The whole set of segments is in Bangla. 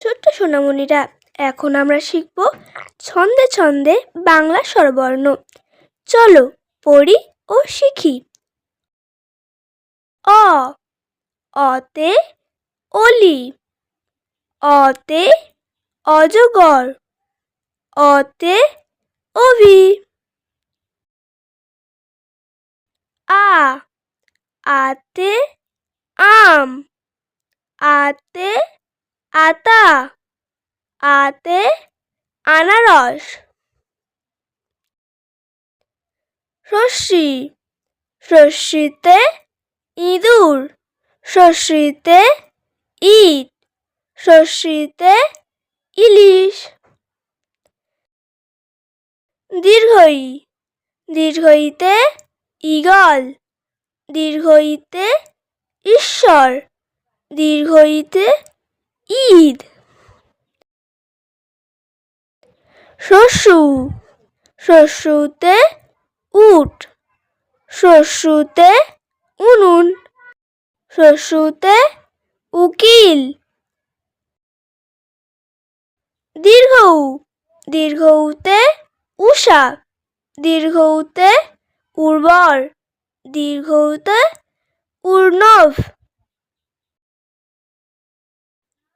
ছোট্ট সোনামণিরা, এখন আমরা শিখব ছন্দে ছন্দে বাংলা স্বরবর্ণ। চলো পড়ি ও শিখি। অ, অতে অলি। অতে অজগর। অতে অভি। আ, আতে আম। আতে আতা। আতে আনারস। শস্যি, শস্যিতে ইঁদুর। শস্যিতে ইট। শস্যিতে ইলিশ। দীর্ঘই, দীর্ঘইতে ঈগল। দীর্ঘইতে ঈশ্বর। দীর্ঘইতে ঈদ। শস্যু, শস্যুতে উট। শস্যুতে উনুন। শস্যুতে উকিল। দীর্ঘউ, দীর্ঘউতে উষা। দীর্ঘউতে উর্বর। দীর্ঘউতে উর্ণব।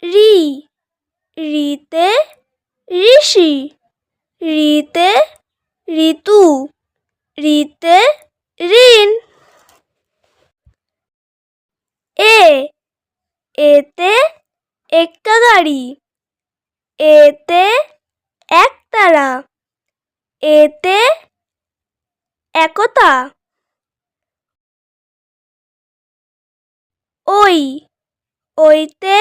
রি, রিতে ঋষি। রিতে ঋতু। রিতে ঋণ। এ, এতে একটা গাড়ি। এতে একতারা। এতে একতা। ওই, ওইতে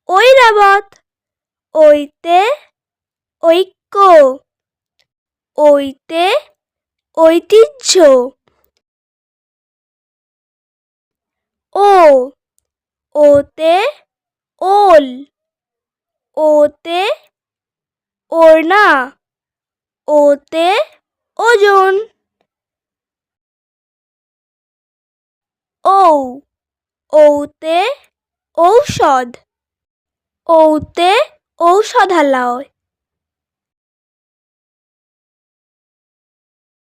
ঐরাবত। ওইতে ঐক্য। ওইতে ঐতিহ্য। ও, ওতে ওল। ওতে ওড়না। ওতে ওজন। ঔ, ঔতে ঔষধ। ঔতে ঔষধালয়।